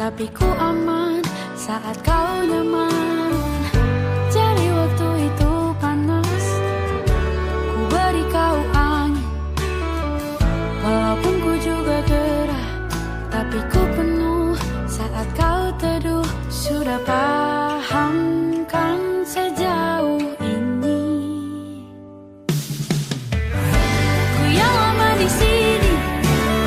tapi ku aman saat kau nyaman. Jadi waktu itu panas, ku beri kau angin. Walaupun ku juga gerah, tapi ku penuh saat kau teduh. Sudah paham kan sejauh ini. Ku yang lama di sini,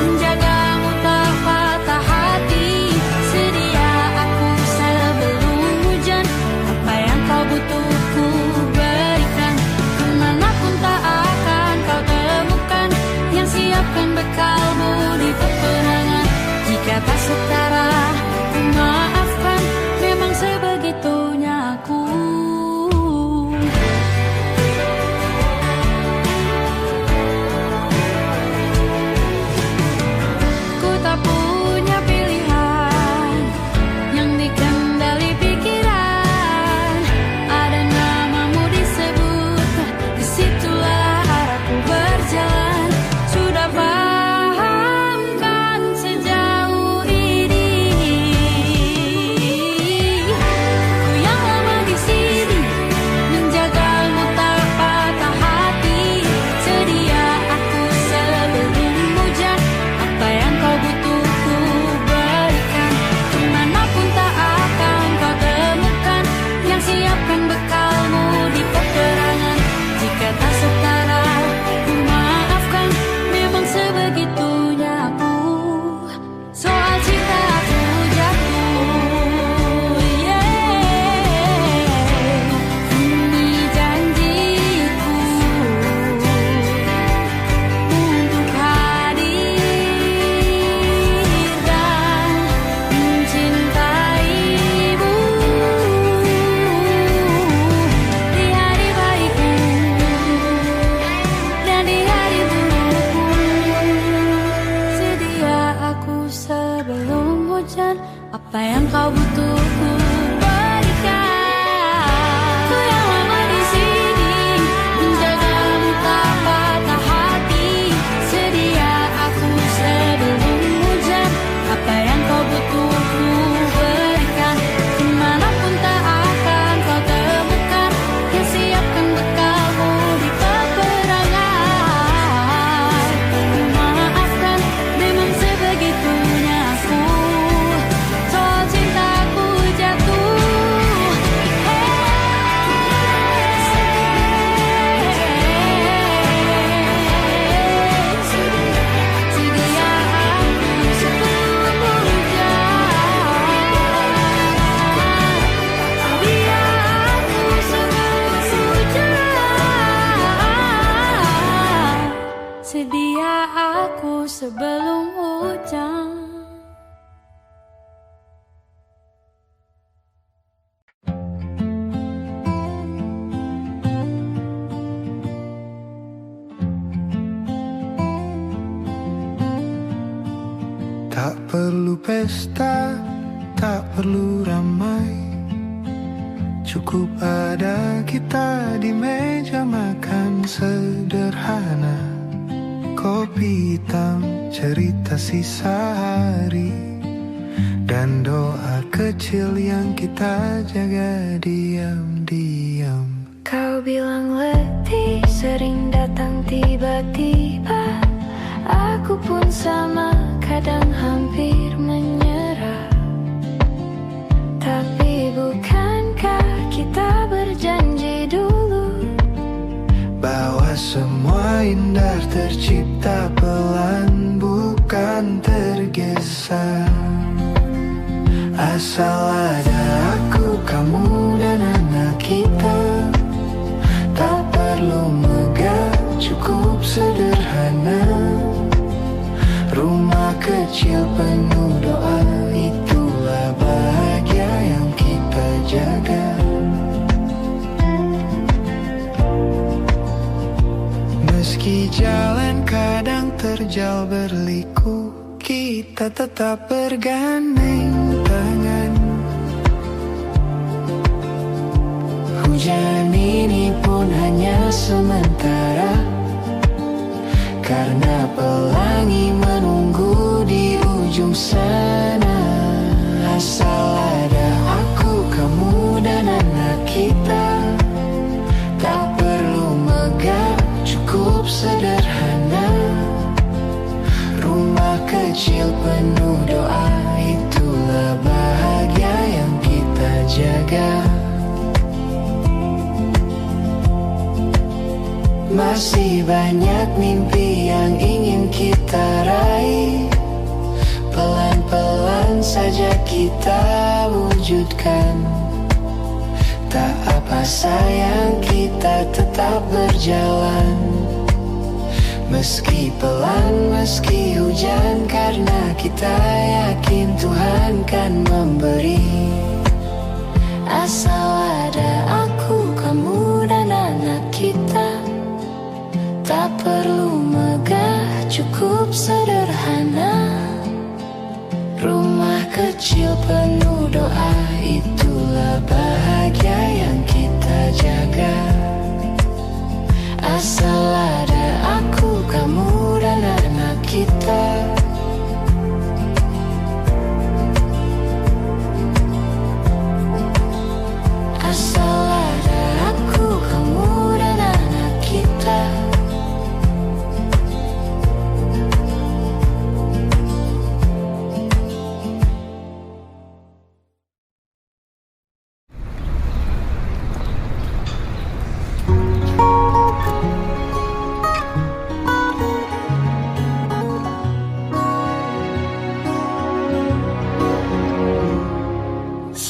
menjagamu tak patah hati. Sedia aku sebelum hujan, apa yang kau butuh ku berikan. Kemanapun tak akan kau temukan, yang siapkan bekalmu di peperangan. Jika tak setara, ku maafkan, memang sebegitunya aku. Ku tak punya pilihan yang dikendali pikiran. Ada namamu disebut, disitulah arahku berjalan. Sudah paham kan sejauh ini. Ku yang lama di sini, menjagamu tak patah hati. Sedia aku sebelum hujan, apa yang kau butuh ku berikan. Kemanapun tak akan kau temukan, yang siapkan bekalmu di peperangan. Jika tak setara, ku maafkan, memang sebegitunya aku. Soal cinta aku jatuh, ini janjiku untuk hadir dan mencintaimu di hari baikku dan di hari burukku. Sedia aku sebelum hujan, apa yang kau butuh ku berikan. Ku yang lama di sini, menjagamu tak patah hati. Sedia aku sebelum hujan, apa yang kau butuh ku berikan. Kemanapun tak akan kau temukan, yang siapkan bekalmu di peperangan. Ku maafkan, memang sebegitunya aku. Soal cintaku jatuh, sedia aku sebelum hujan. Sedia aku sebelum hujan. Sedia aku sebelum hujan. Tak perlu pesta, tak perlu ramai. Cukup ada kita di meja makan sederhana. Kopi hitam, cerita sisa hari, dan doa kecil yang kita jaga diam-diam. Kau bilang letih, sering datang tiba-tiba. Aku pun sama, kadang hampir menyerah. Tapi bukankah kita berjanji dulu Bahwa semua indah tercipta pelan, bukan tergesa. Asal ada aku, kamu, dan anak kita. Tak perlu megah, cukup sederhana. Rumah kecil penuh doa, itulah bahagia yang kita jaga. Meski jalan kadang terjal berliku, kita tetap bergandeng tangan. Hujan ini pun hanya sementara, karena pelangi menunggu di ujung sana. kecil penuh doa, itulah bahagia yang kita jaga. Masih banyak mimpi yang ingin kita raih, pelan-pelan saja kita wujudkan. Tak apa sayang, kita tetap berjalan. Meski pelan, meski hujan, karena kita yakin Tuhan kan memberi. Asal ada aku, kamu dan anak kita. Tak perlu megah, cukup sederhana. Rumah kecil penuh doa, itulah bahagia yang kita jaga. Asal ada aku, kamu dan anak kita. Asal ada aku, kamu dan anak kita.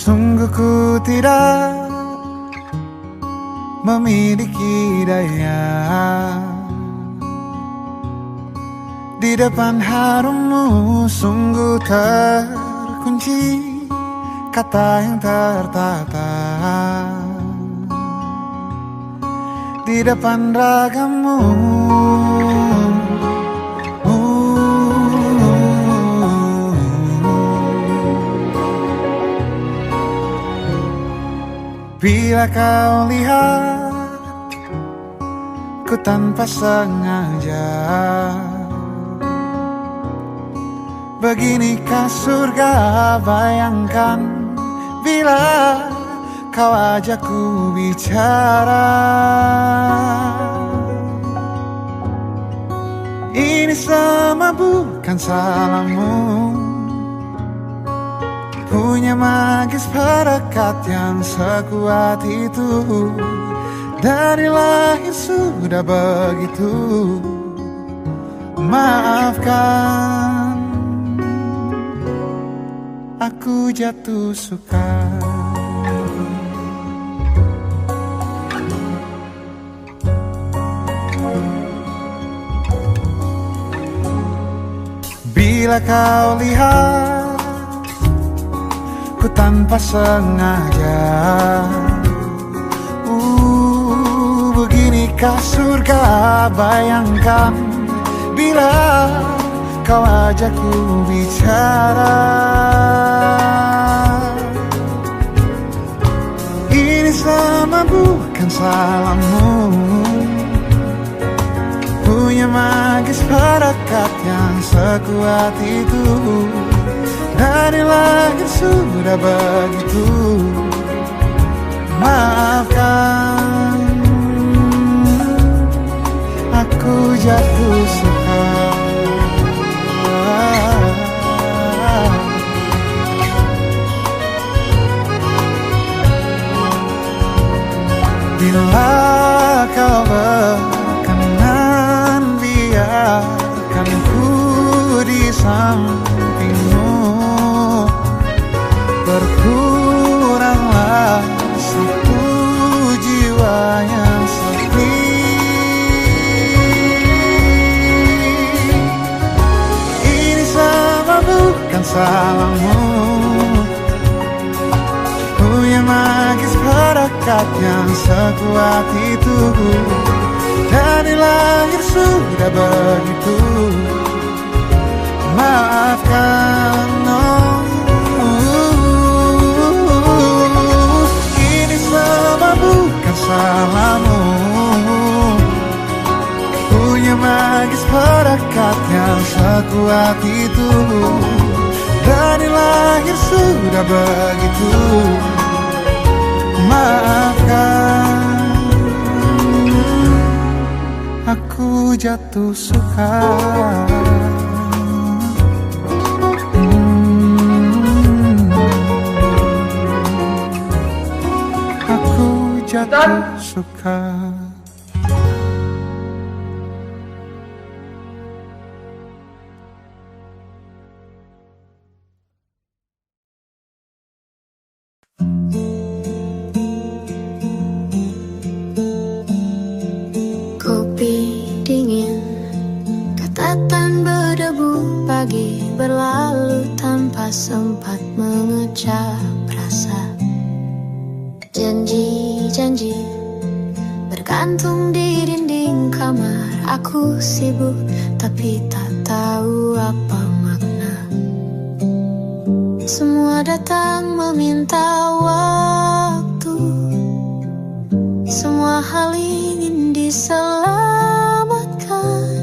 Sungguh ku tidak memiliki daya di depan harummu, sungguh terkunci kata yang tertata di depan ragamu. Bila kau lihat ku tanpa sengaja, beginikah surga? Bayangkan bila kau ajakku bicara. Ini semua bukan salahmu, punya magis perekat yang sekuat itu. Dari lahir sudah begitu. Maafkan, aku jatuh suka. Bila kau lihat ku tanpa sengaja, beginikah surga? Bayangkan bila kau ajakku bicara. Ini sama bukan salahmu, punya magis perekat yang sekuat itu. Dari lahir sudah begitu. Maafkan, aku jatuh suka. Bila kau berkenan, biarkan ku di sampingmu. Berkuranglah satu jiwa yang sepi. Ini sama bukan salahmu, punya magis perekat yang sekuat itu. Dari lahir sudah begitu. Maafkan, ini semua bukan salahmu, punya magis perekat yang sekuat itu. Dari lahir sudah begitu. Maafkan, aku jatuh suka. jatuh suka. Kopi dingin, catatan berdebu, pagi berlalu tanpa sempat mengecap rasa. Janji-janji bergantung di dinding kamar. Aku sibuk tapi tak tahu apa makna. Semua datang meminta waktu, semua hal ingin diselamatkan.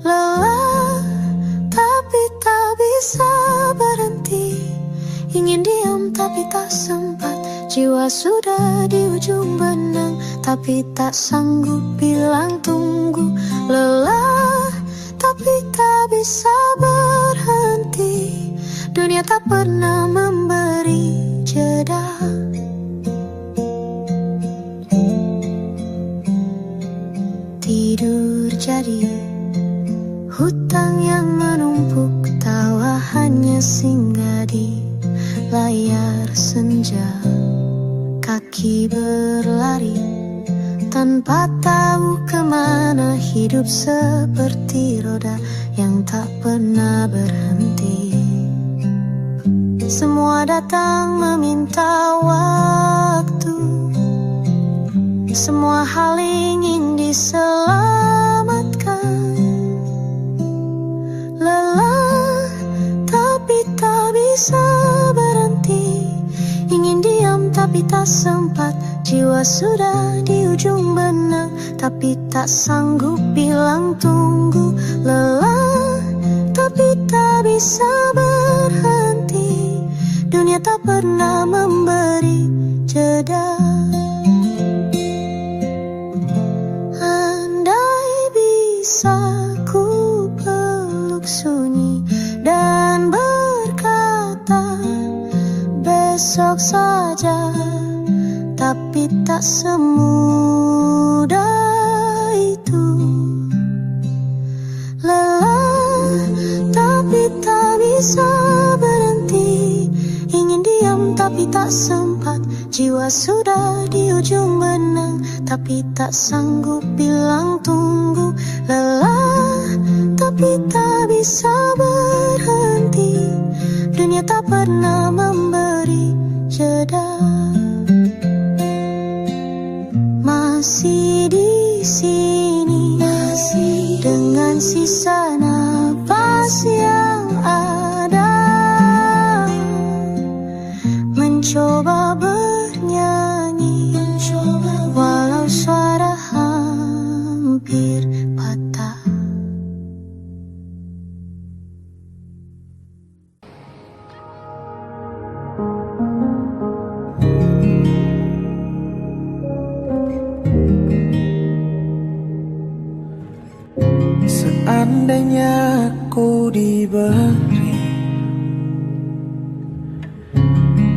Lelah tapi tak bisa berhenti, ingin diam tapi tak sempat. Jiwa sudah di ujung benang tapi tak sanggup bilang tunggu. Lelah tapi tak bisa berhenti, dunia tak pernah memberi jeda. Tidur jadi hutang yang menumpuk, tawa hanya singgah di layar senja. Kaki berlari tanpa tahu kemana, hidup seperti roda yang tak pernah berhenti. Semua datang meminta waktu, semua hal ingin diselamatkan. Lelah tapi tak bisa berhenti, ingin diam tapi tak sempat. Jiwa sudah di ujung benang tapi tak sanggup bilang tunggu. Lelah tapi tak bisa berhenti, dunia tak pernah memberi jeda. Andai bisa ku peluk sunyi dan berkata besok saja, tapi tak semudah itu. Lelah tapi tak bisa berhenti, ingin diam tapi tak sempat. Jiwa sudah di ujung benang tapi tak sanggup bilang tunggu. Lelah tapi tak bisa berhenti, dunia tak pernah memberi jeda. Masih di sini, masih dengan sisa nafas yang ada, mencoba bernyanyi, walau suara hampir patah. Seandainya aku diberi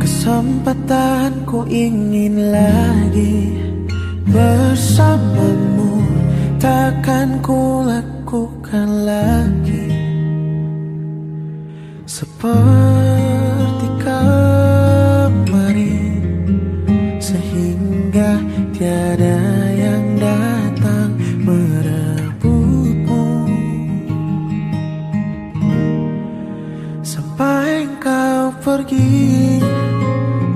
kesempatan, ku ingin lagi bersamamu. Takkan ku lakukan lagi seperti kemarin, sehingga tiada yang datang merebutmu. Sampai engkau pergi,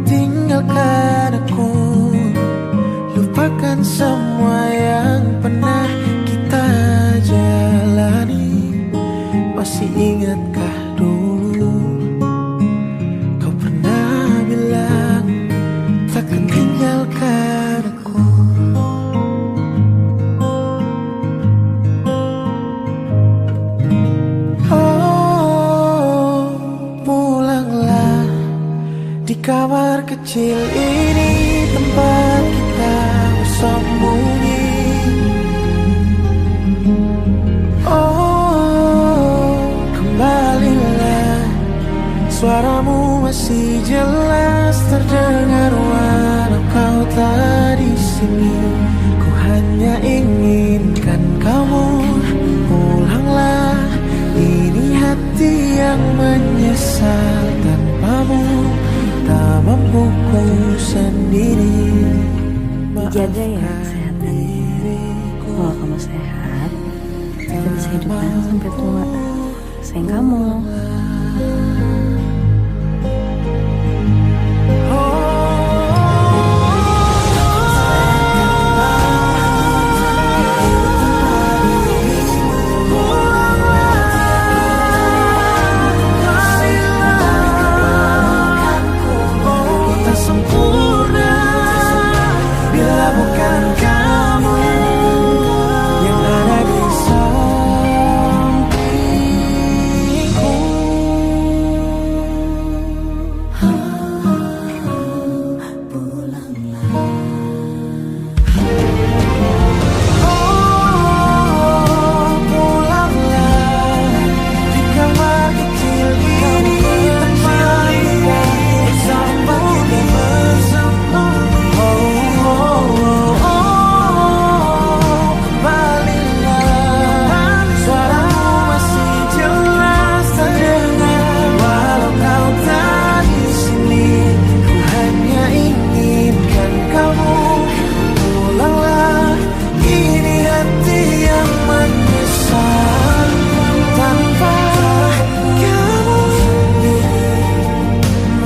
tinggalkan aku, lupakan semua yang pernah kita jalani. Masih ingatkah dulu kau pernah bilang takkan tinggalkan aku? Oh, pulanglah di kamar kecil ini, tempat kita bersembunyi. Oh, kembalilah, suaramu masih jelas terdengar walau kau sini. Ku hanya inginkan kamu pulanglah. Ini hati yang menyesal tanpamu, tak mampu ku sendiri. Dijaga ya kesehatannya. Kalau kamu sehat, kita bisa hidup bareng sampai tua. Sayang kamu.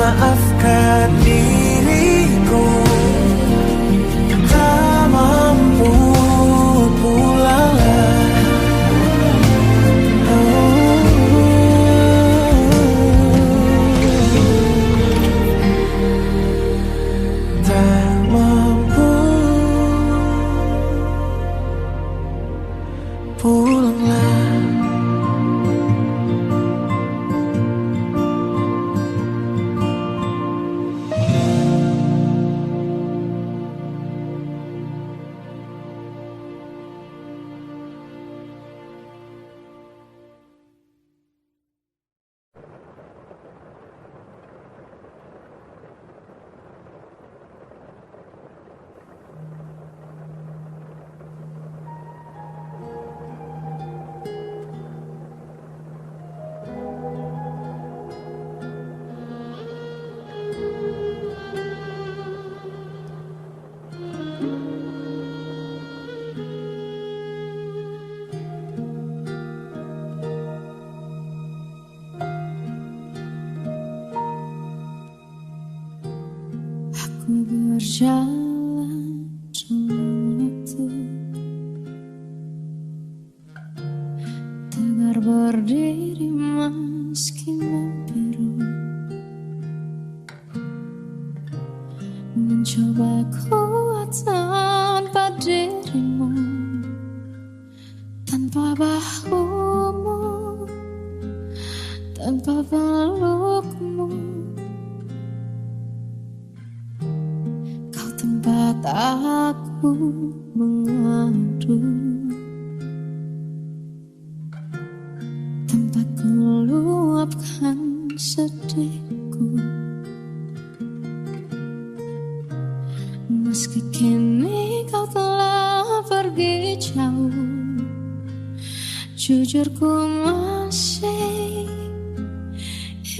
Maafkan diriku, tak mampu pulanglah. Tak mampu pulanglah. Aku berjalan dalam waktu, tegar berdiri meski membiru, mencoba kuat tanpa dirimu, tanpa bahumu, tanpa pelukmu. Tempat aku mengadu, tempat ku luapkan sedihku. Meski kini kau telah pergi jauh, jujur ku masih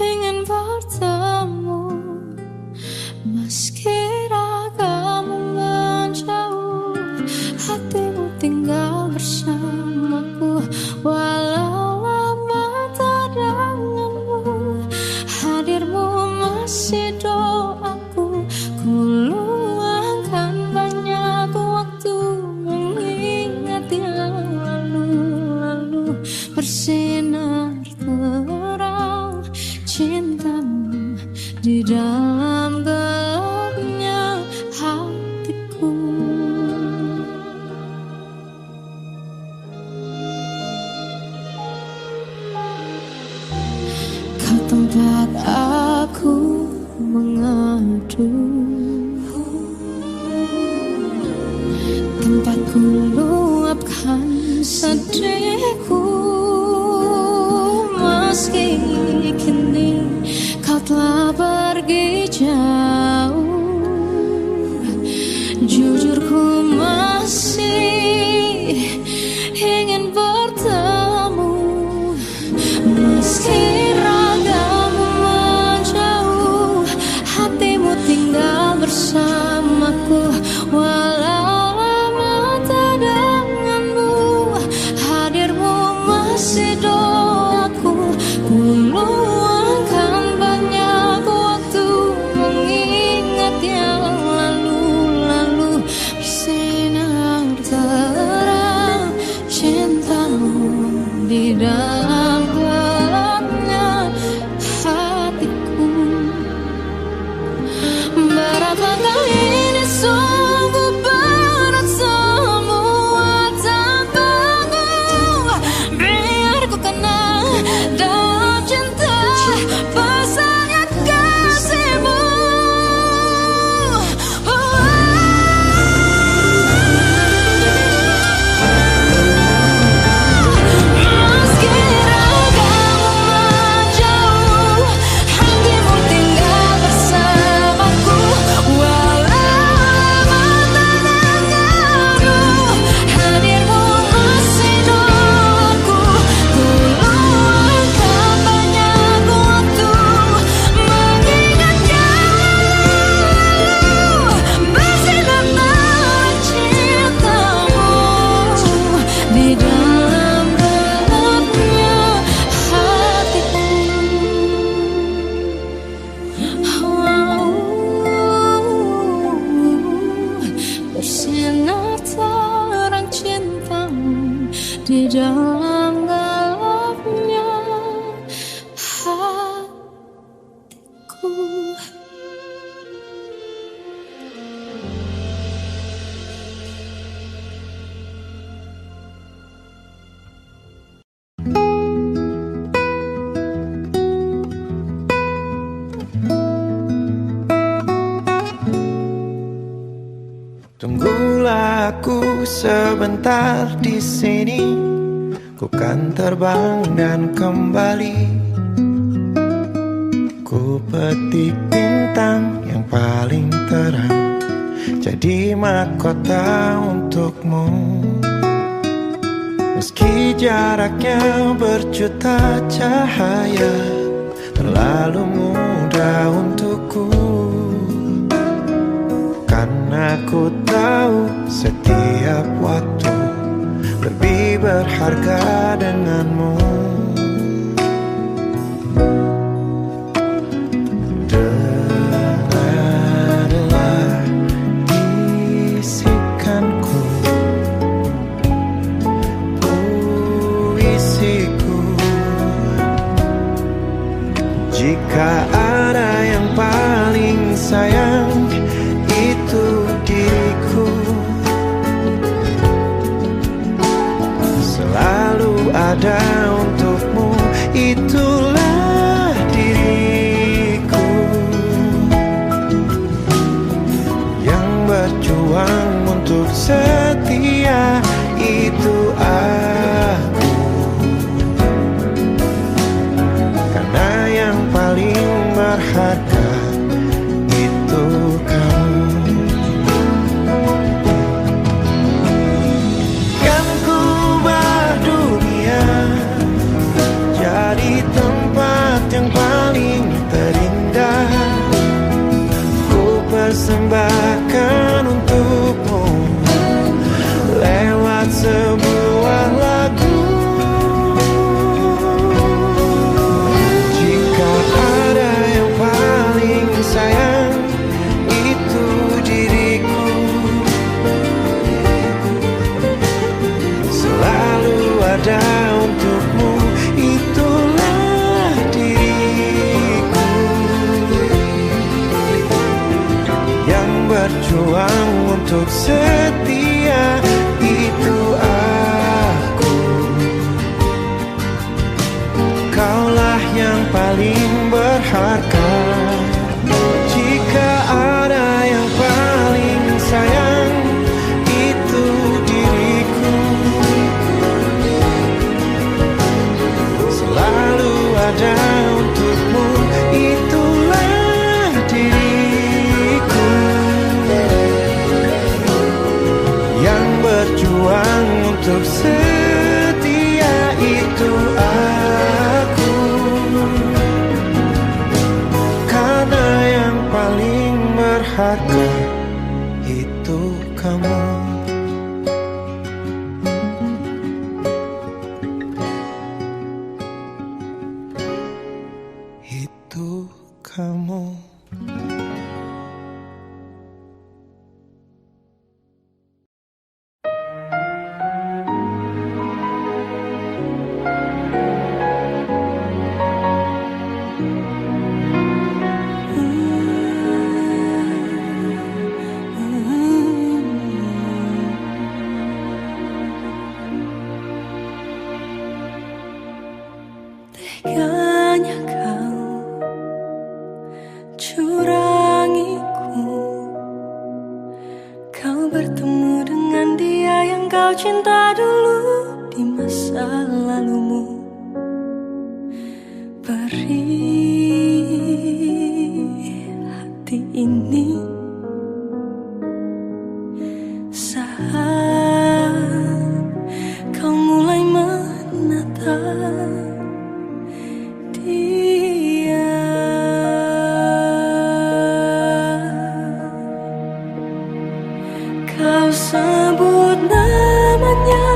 ingin bertemu. Meski ragamu menjauh, hatimu tinggal bersamaku. Walau lama tak denganmu, hadirmu masih doaku. Ku luangkan banyak waktu mengingat yang lalu-lalu. Bersinar terang cintamu di dalam gelapnya hatiku. Kau tempat aku mengadu, tempat ku luapkan sedihku. Meski kini kau telah pergi jauh, jujur ku di dalam gelapnya hatiku. Tunggulah aku sebentar di sini, ku kan terbang dan kembali. Ku petik bintang yang paling terang, jadi mahkota untukmu. Meski jaraknya berjuta cahaya, terlalu mudah untukku. Karena ku tahu setiap waktu lebih berharga denganmu. Dengarlah bisikanku, puisiku. Jika ada yang paling sayang, itu diriku. Selalu ada untukmu, itulah diriku. Yang berjuang untuk setia, itu aku. Karena yang paling berharga itu kamu. Kan ku berdunia jadi tempat yang paling terindah, ku persembahkan untukmu lewat sebuah lagu. Jika ada yang paling sayang, itu diriku. Selalu ada untukmu, itulah diriku. Yang berjuang untuk setia, itu aku. Kaulah yang paling berharga. Jika ada yang paling sayang, itu diriku. Selalu ada untukmu, itulah diriku. Yang berjuang untuk setia, itu aku. Karena yang paling berharga itu kamu. Itu kamu. Teganya kau curangiku. Kau bertemu dengan dia yang kau cinta dulu di masa lalumu. Perih hati ini saat kau mulai menatap dia. Kau sebut namanya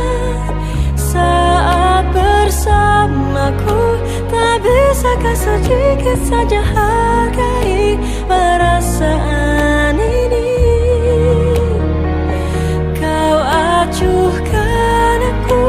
saat bersamaku. Tak bisakah sedikit saja hargai perasaan ini? Kau acuhkan aku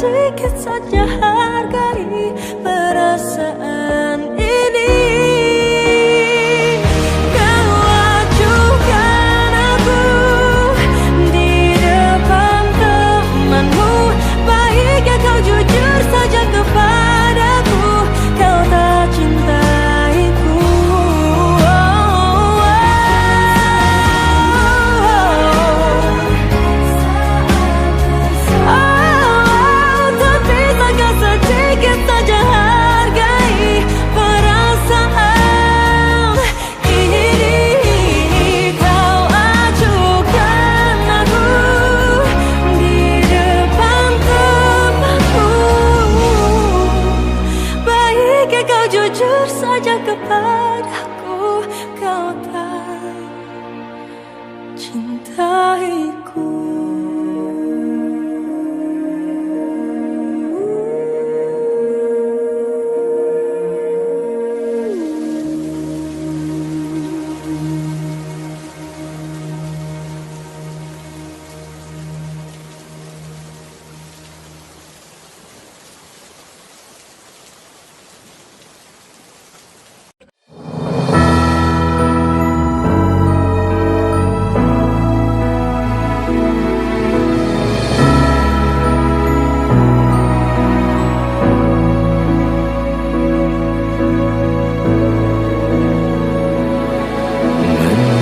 sedikit saja hargai perasaan ini. Kau acuhkan aku di depan temanmu. Baiknya kau jujur saja kepadaku, kau tak cintaiku. Tapi takkan sedikit saja hargai perasaan ini. Kau acuhkan aku di depan temanku. Baiknya kau jujur saja kepadaku, kau tak cintaiku.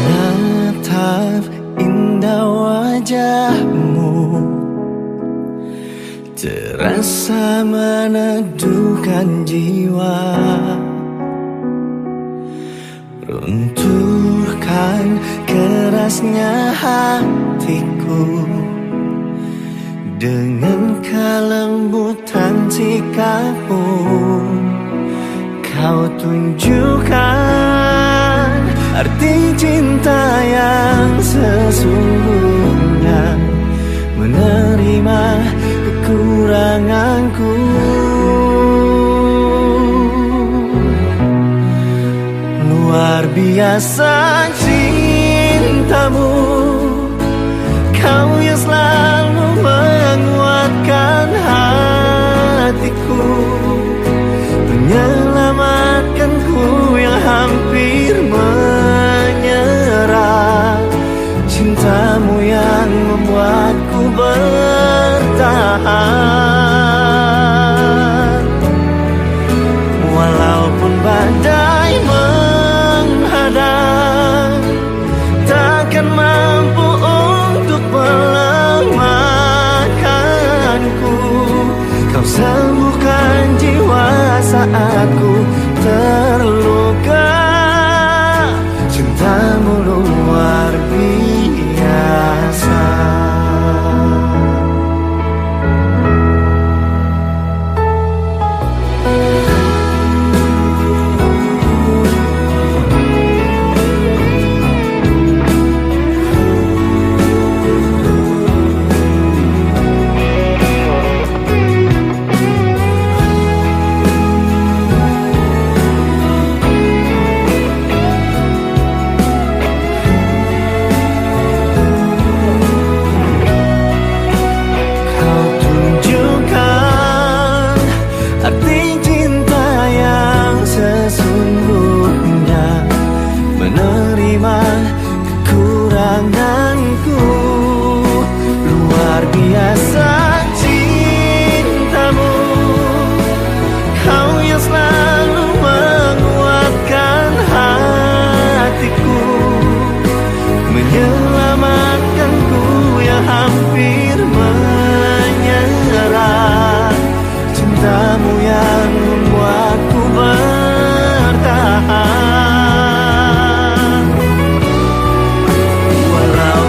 Menatap indah wajahmu, terasa meneduhkan jiwa, runtuhkan kerasnya hatiku dengan kelembutan sikapmu. Kau tunjukkan arti cinta yang sesungguhnya, menerima kekuranganku. Luar biasa cintamu, kau yang selalu menguatkan hatiku, menyelamatkanku yang hampir menyerah. Cintamu yang membuatku bertahan, walaupun badai menghadang, takkan mampu untuk melemahkanku. Kau sembuhkan jiwa saat ku terluka. Cintamu luar biasa. Walau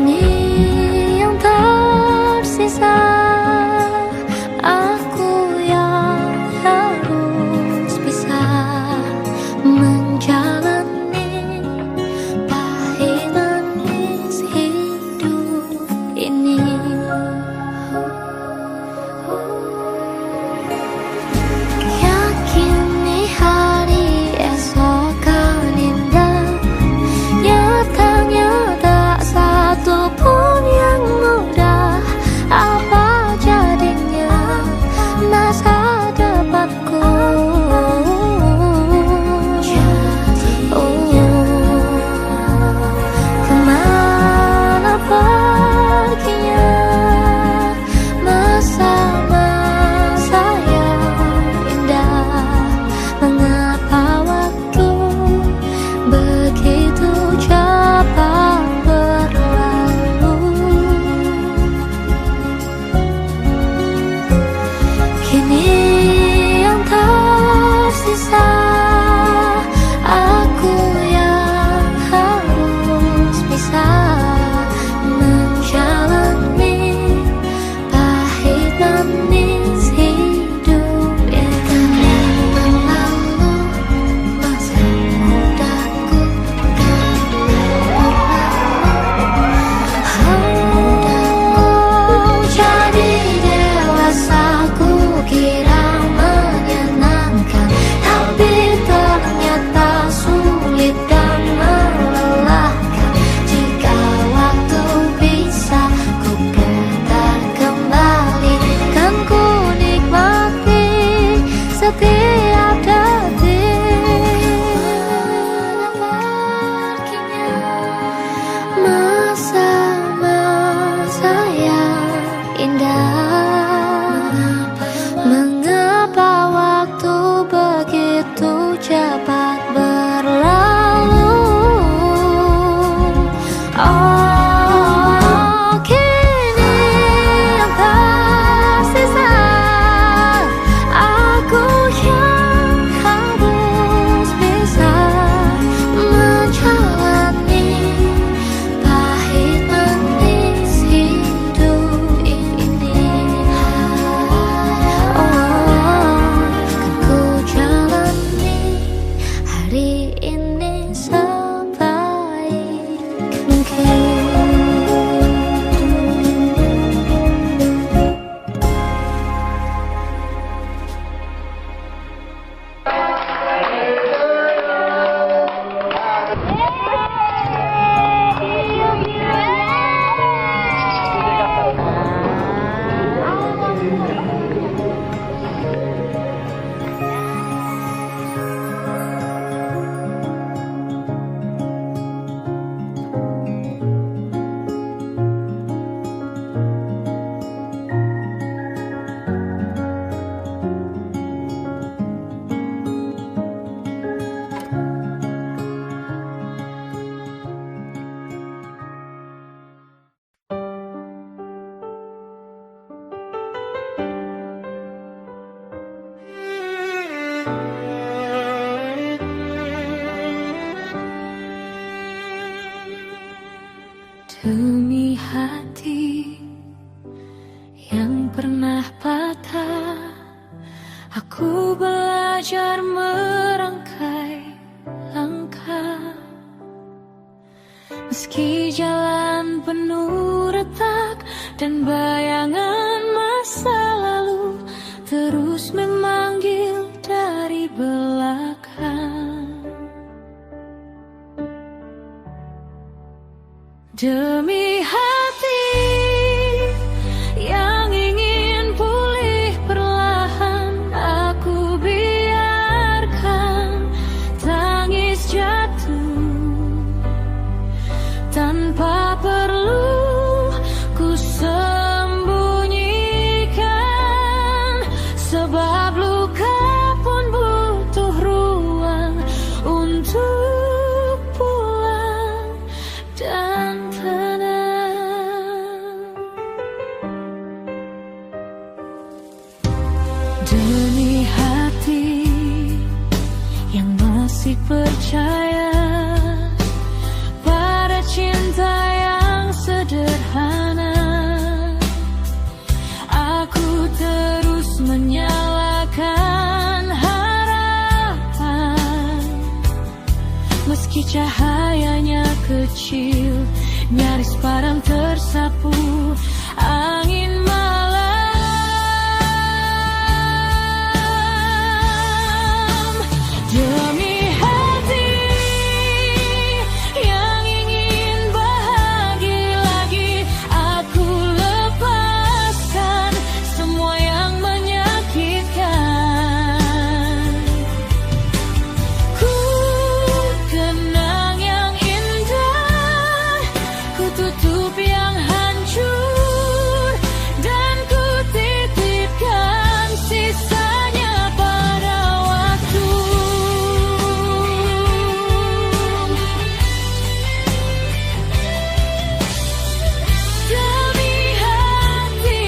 Kini yang tersisa aku yang harus bisa menjalani pahit manis hidup ini. Yakini hari esok kan indah, nyatanya tak satu pun yang mudah. Apa jadinya masa depanku? Kemana perginya masa-masa yang indah? Mengapa waktu begitu cepat berlalu? Kini yang tersisa aku yang harus bisa menjalani pahit manis hidup ini. Berlalu masa mudaku jadi dewasa. Ku kira menyenangkan, tapi ternyata sulit dan melelahkan. Jika waktu bisa ku putar kembali, kan ku nikmati setiap detik. Masa-masa yang indah. Mengapa waktu begitu cepat berlalu? Oh, kini yang tersisa aku yang harus bisa menjalani pahit manis hidup ini. Kan ku jalani hari ini sebaik mungkin. Demi hati yang pernah patah, aku belajar merangkai langkah. Meski jalan penuh retak dan bayangan masa lalu terus memanggil dari belakang. Demi hati yang ingin pulih perlahan, aku biarkan tangis jatuh tanpa perlu ku sembunyikan. Sebab luka pun butuh ruang untuk pulang dan demi hati yang masih percaya pada cinta yang sederhana. Meski cahayanya kecil, nyaris padam tersapu angin malam. Demi hati yang ingin bahagia lagi, aku lepaskan semua yang menyakitkan. Ku kenang yang indah, ku tutup yang hancur, dan ku titipkan sisanya pada waktu. Demi hati,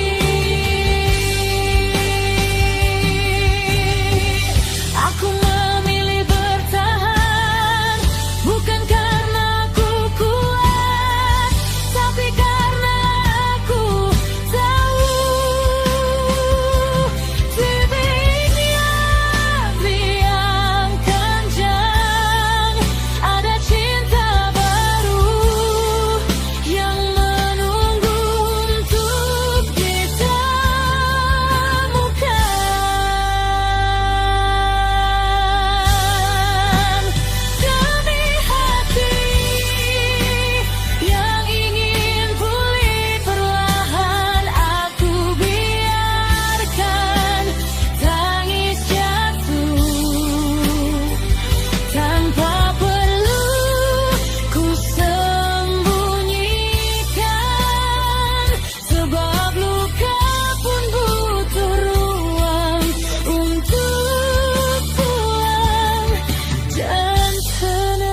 aku memilih bertahan, bukan karena aku kuat, tapi karena aku tahu titiknya biang panjang, ada cinta baru yang menunggu untuk ditemukan. Demi hati yang ingin pulih perlahan, aku biarkan tangis jatuh tanpa perlu ku sembunyikan, sebab luka pun butuh ruang untuk pulang dan tenang.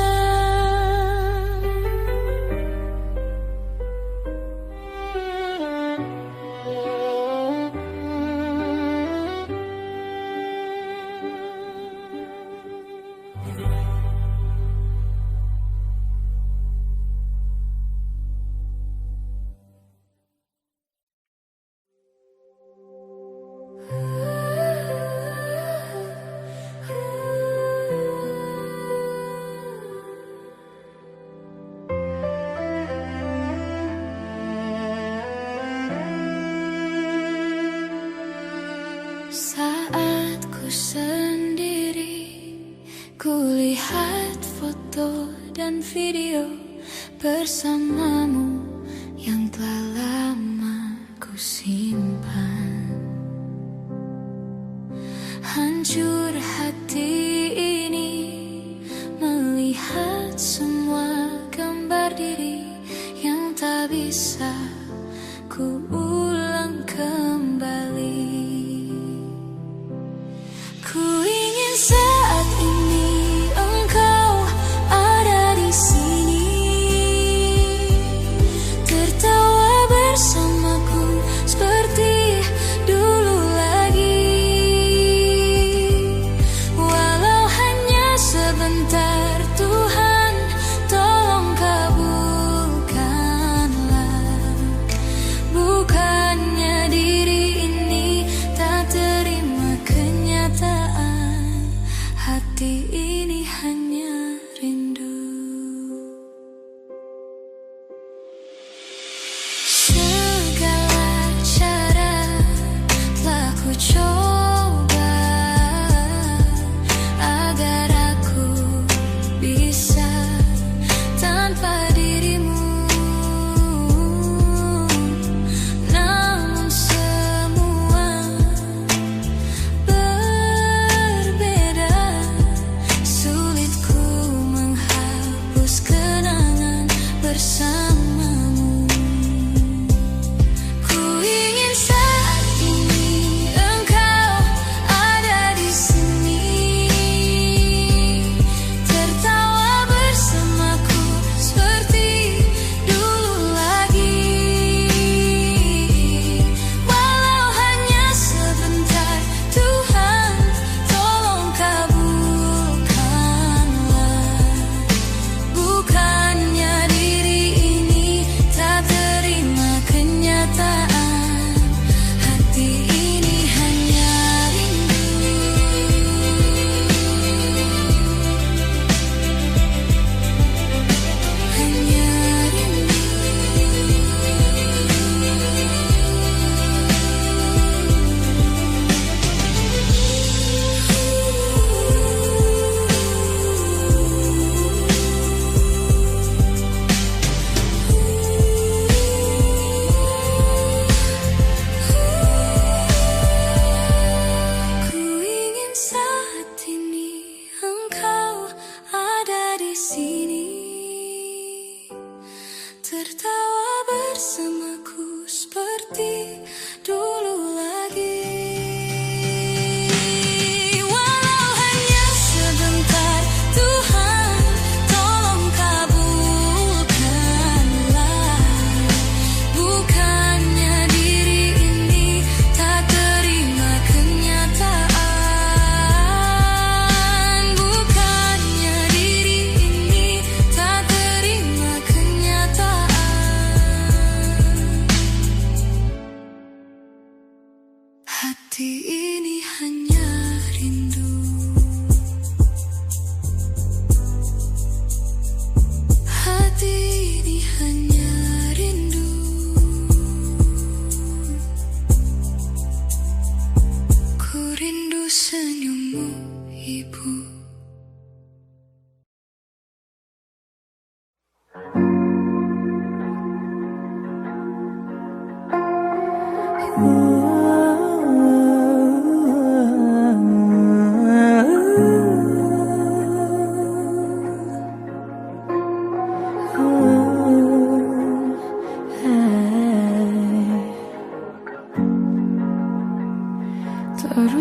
Saat ku sendiri, ku lihat foto dan video bersamamu yang telah lama ku simpan. Hancur hati ini melihat semua gambar diri yang tak bisa ku ulang kembali. Ku ingin saat ini engkau ada di sini, tertawa bersamaku seperti dulu lagi. Walau hanya sebentar, Tuhan tolong kabulkanlah.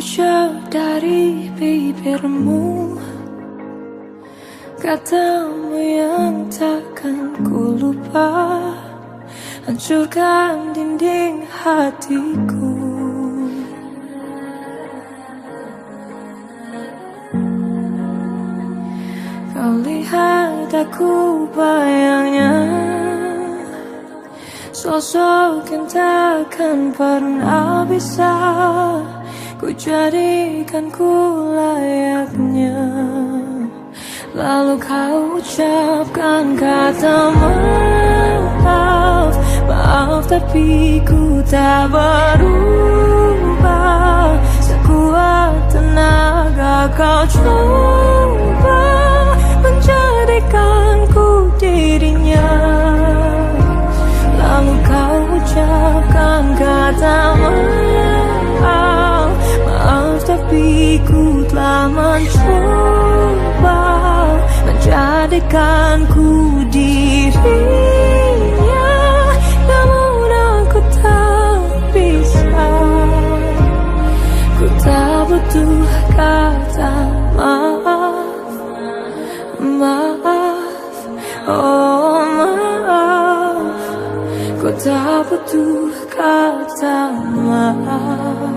ucap dari bibirmu, katamu yang takkan ku lupa, hancurkan dinding hatiku. Kau lihat aku bayangnya, sosok yang takkan pernah bisa ku jadikan ku layaknya. Lalu kau ucapkan kata maaf, maaf tapi ku tak berubah. Sekuat tenaga kau coba menjadikanku dirinya. Lalu kau ucapkan kata maaf, maaf tapi ku telah mencoba menjadikanku dirinya. Namun aku tak bisa, ku tak butuh kata maaf, maaf, oh maaf. Ku tak butuh kata maaf.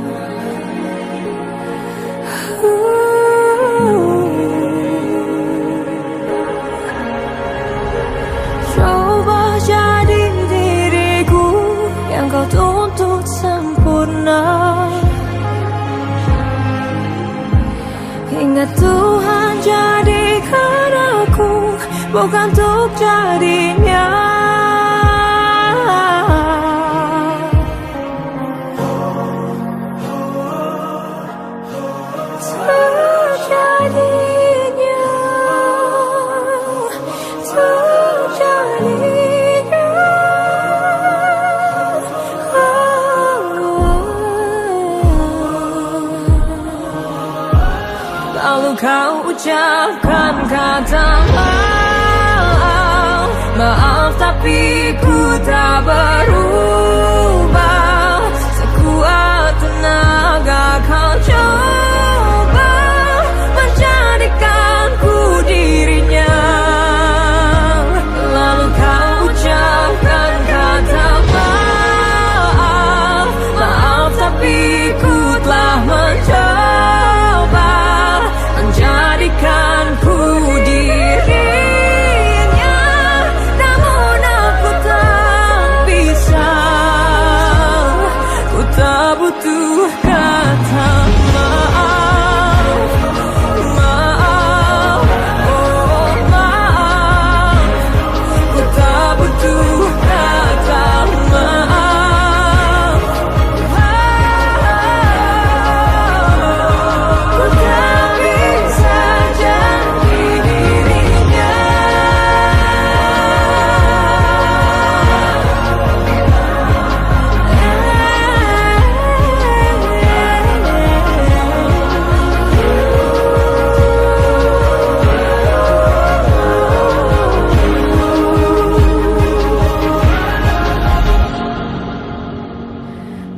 Coba jadi diriku yang kau tuntut sempurna. Hingga Tuhan jadikan aku bukan untuk jadinya. Lalu kau ucapkan kata maaf, maaf tapi ku tak berubah. Sekuat tenaga kau coba menjadikanku dirinya. Lalu kau ucapkan kata maaf, maaf tapi ku telah mencoba menjadikanku dirinya. Namun aku tak bisa, ku tak butuh kata maaf, maaf, oh maaf. Ku tak butuh kata maaf, ku tak bisa jadi dirinya.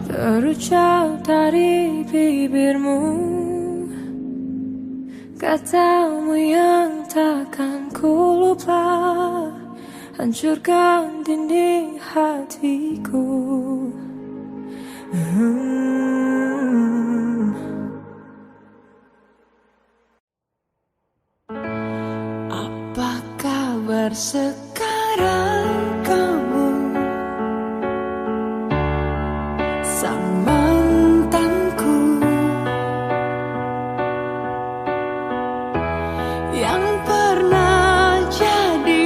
Terucap dari bibirmu, katamu yang takkan ku lupa, hancurkan dinding hatiku. Apa kabar sekarang kamu, sang mantanku yang pernah jadikanku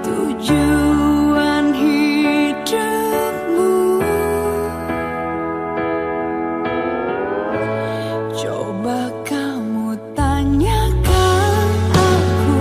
tujuan hidupmu. Coba kamu tanyakan aku,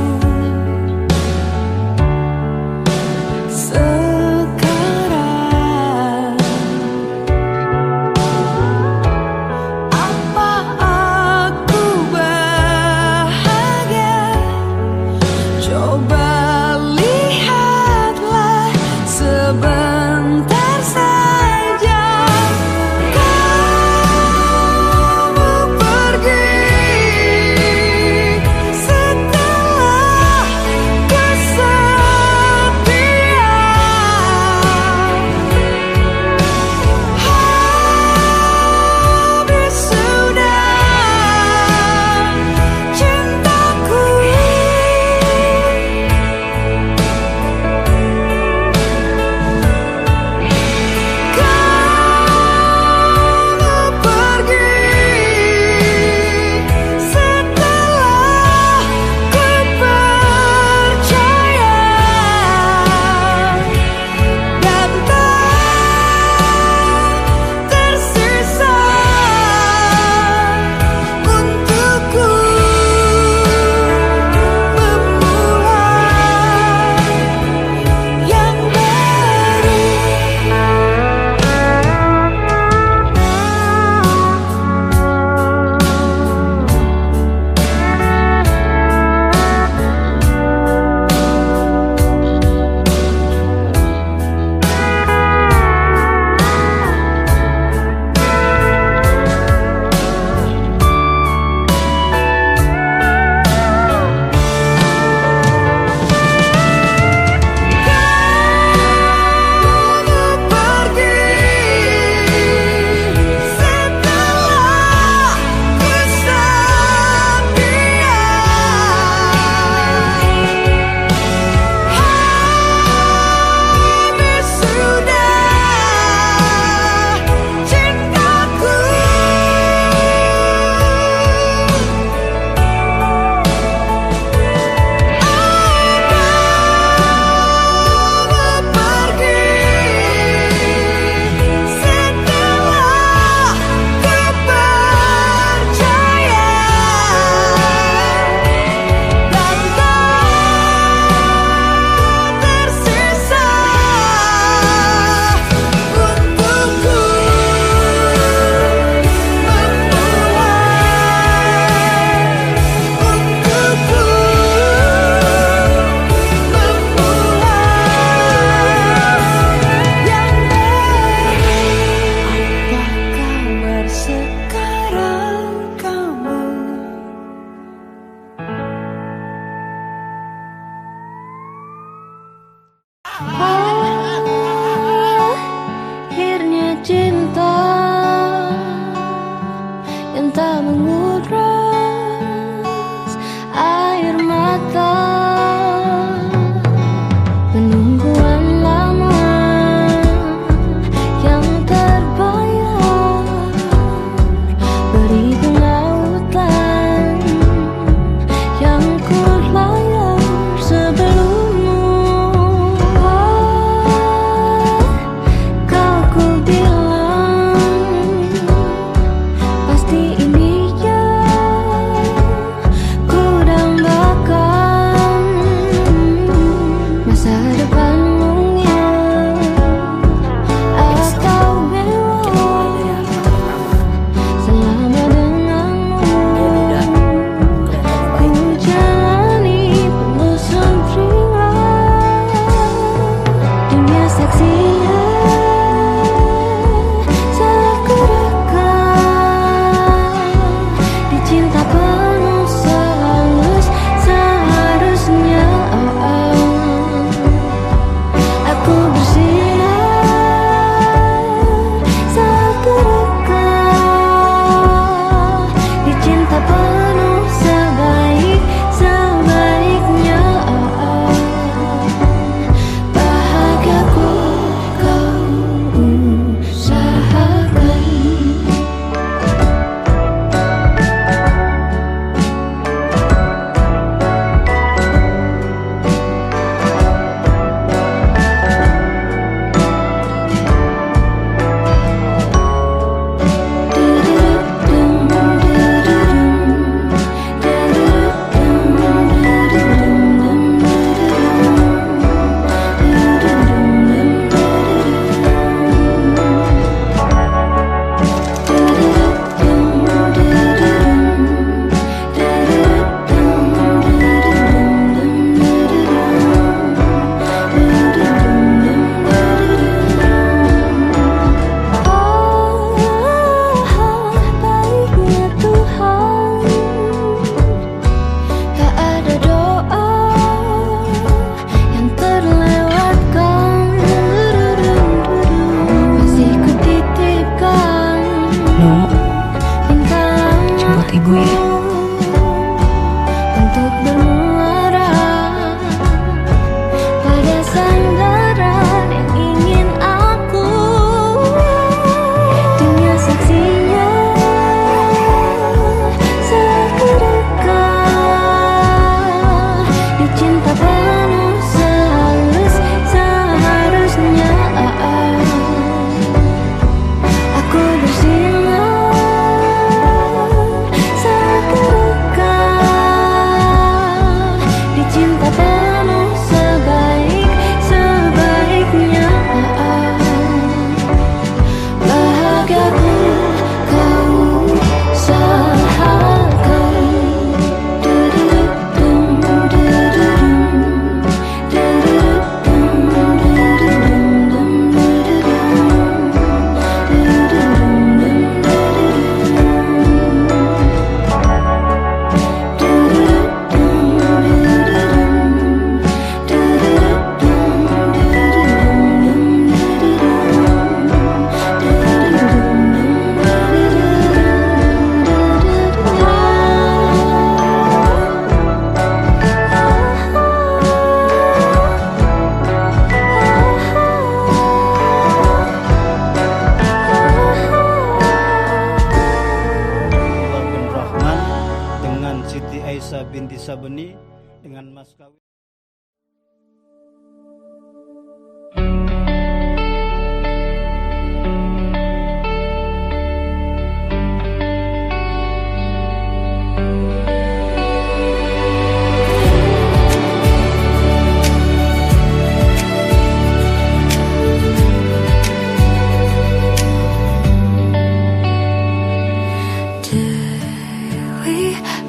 Sabeni dengan mas kawin.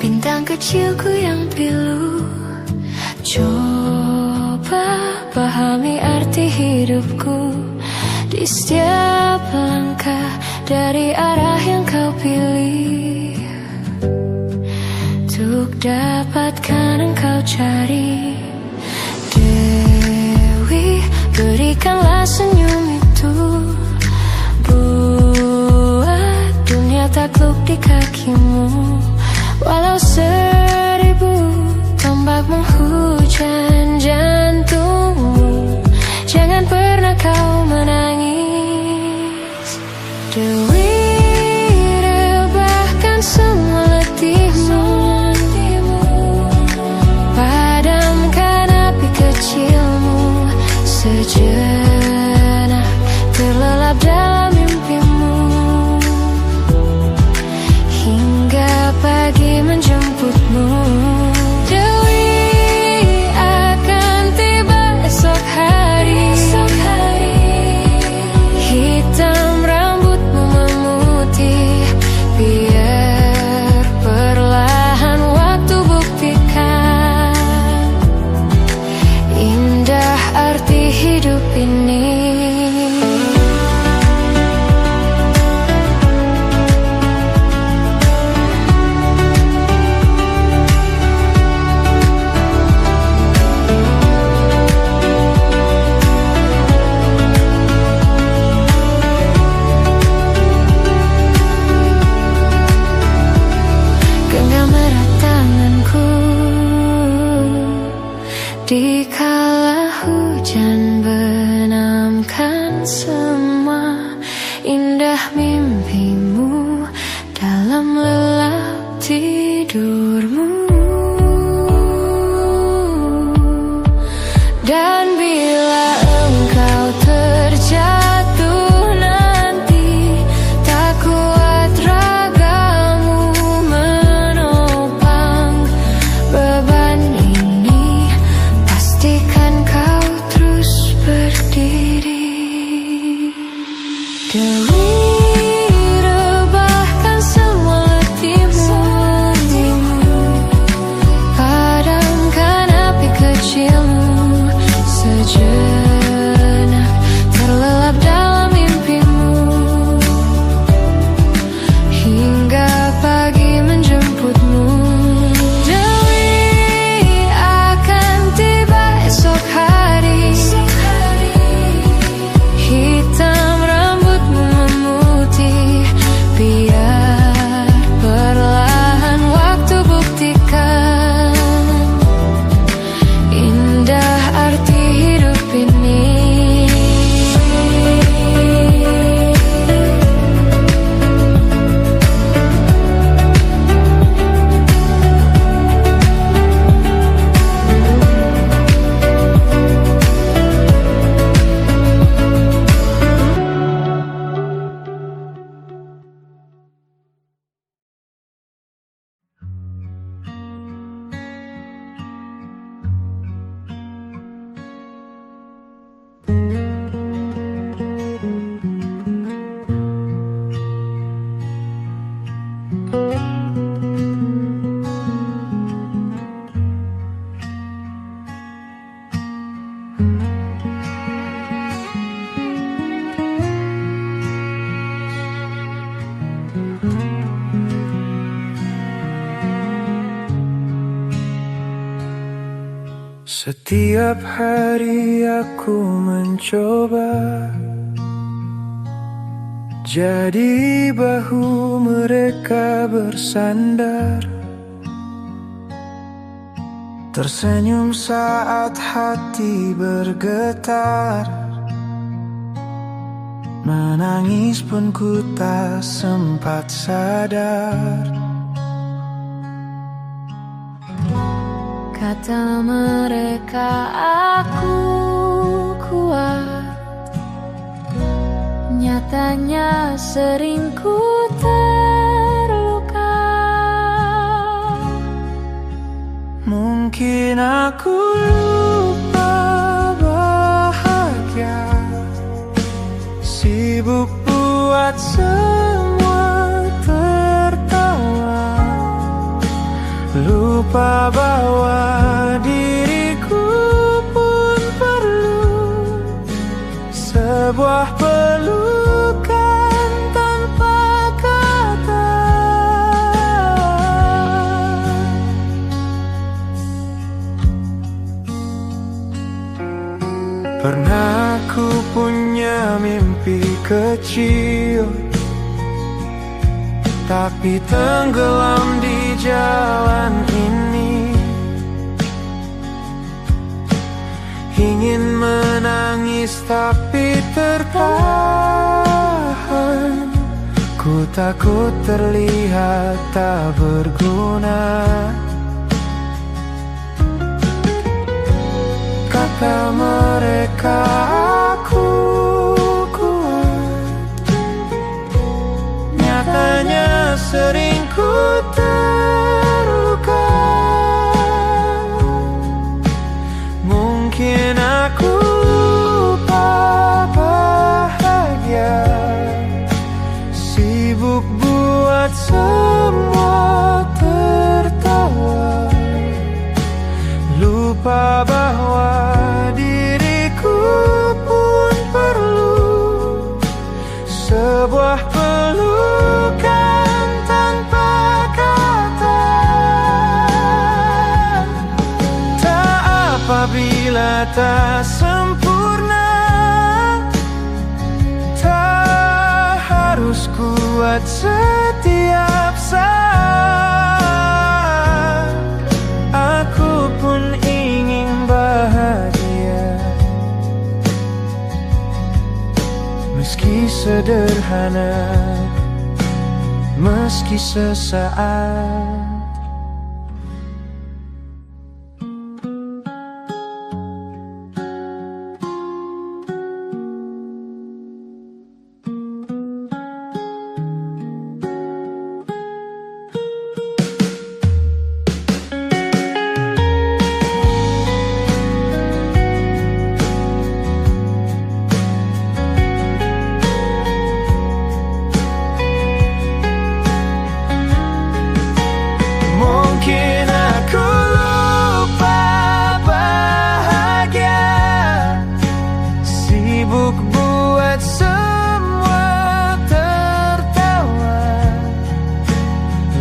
Bintang kecilku yang pilu, coba pahami arti hidupku. Di setiap langkah dari arah yang kau pilih, untuk dapatkan engkau cari. Dewi, berikanlah senyum itu, buat dunia takluk di kakimu. Walau 1000 tombak semua indah mimpimu dalam lelap tidurmu. Dan bila engkau terjatuh nanti, tak kuat ragamu menopang beban ini, pastikan kau terus berdiri. Dewi, rebahkan semua letihmu, padamkan api kecilmu, sejenak terlelap dalam mimpimu, hingga pagi menjemputmu. Dewi, akan tiba esok hari, hitam rambutmu memutih, biar perlahan waktu buktikan indah arti hidup ini. Setiap hari aku mencoba jadi bahu mereka bersandar, tersenyum saat hati bergetar, menangis pun ku tak sempat sadar. Kata mereka aku kuat, nyatanya sering ku terluka. Mungkin aku lupa bahagia, sibuk buat semua tertawa, lupa bahwa diriku pun perlu sebuah pelukan tanpa kata. Pernah aku punya mimpi kecil, tapi tenggelam di jalan ini. Ingin menangis tapi tertahan, ku takut terlihat tak berguna. Kata mereka aku kuat, nyatanya sering ku terluka. Mungkin aku lupa bahagia, sibuk buat semua tertawa, lupa bahwa diriku pun perlu sebuah pelukan tanpa kata. Tak apabila tak sempurna, tak harus kuat setiap saat. Aku pun ingin bahagia, sederhana, meski sesaat.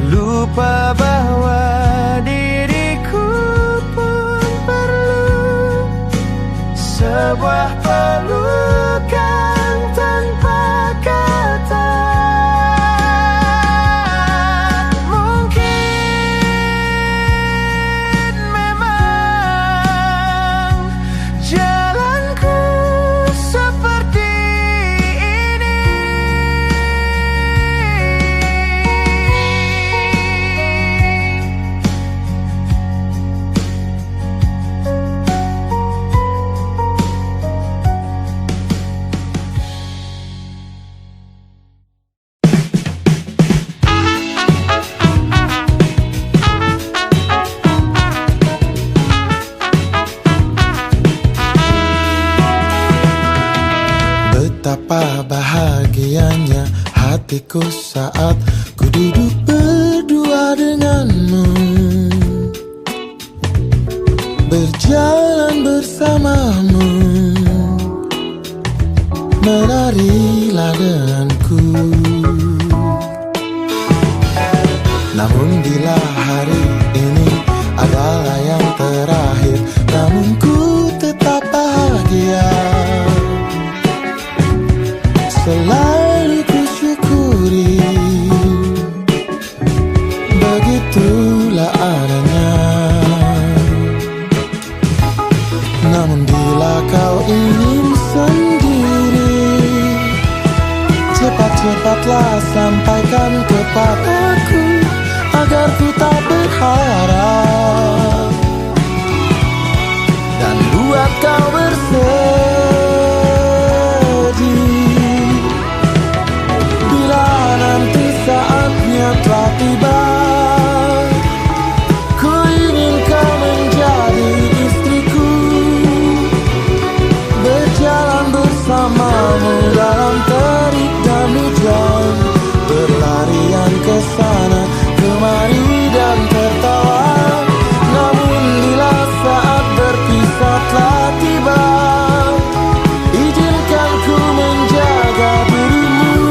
Lupa bahwa diriku pun perlu sebuah pelukan tanpa kata. Mungkin memang jalanku seperti ini. Betapa bahagianya hatiku saat ku duduk berdua denganmu, berjalan bersamamu, menarilah denganku. Namun bila hari ini adalah yang terakhir, namun ku tetap bahagia. Selalu ku syukuri, begitulah adanya. Namun bila kau ingin sendiri, cepat-cepatlah sampaikan kepadaku, agar ku tak berharap dan buat kau bersedih. Nanti saatnya telah tiba, ku ingin kau menjadi istriku, berjalan bersamamu dalam terik dan hujan, berlarian ke sana kemari dan tertawa. Namun bila saat berpisah telah tiba, izinkan ku menjaga dirimu,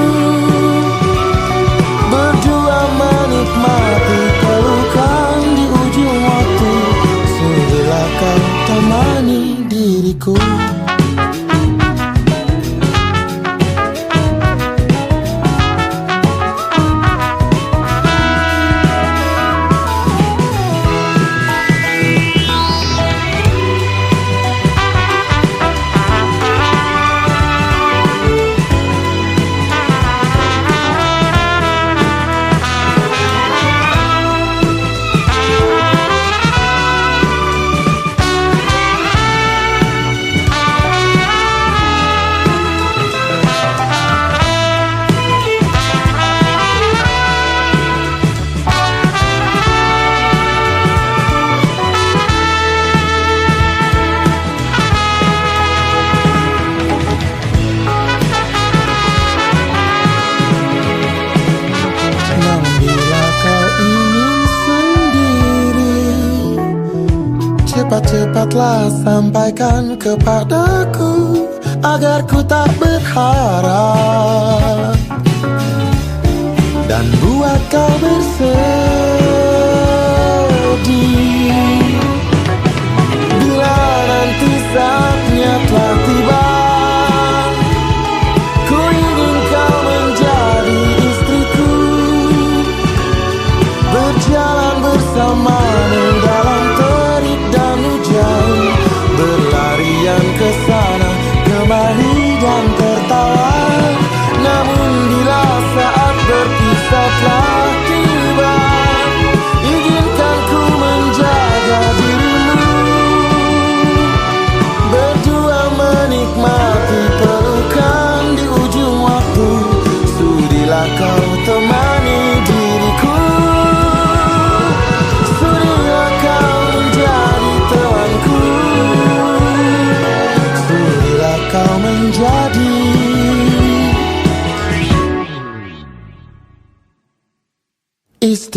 berdua menikmati pelukan di ujung waktu. Sudahlah kau temani diriku. Cepat-cepatlah sampaikan kepadaku, agar ku tak berharap dan buat kau bersedih. Bila nanti saatnya telah tiba, ku ingin kau menjadi istriku, berjalan bersamamu dalam terik dan hujan, berlarian ke sana kemari dan tertawa. Namun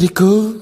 istriku.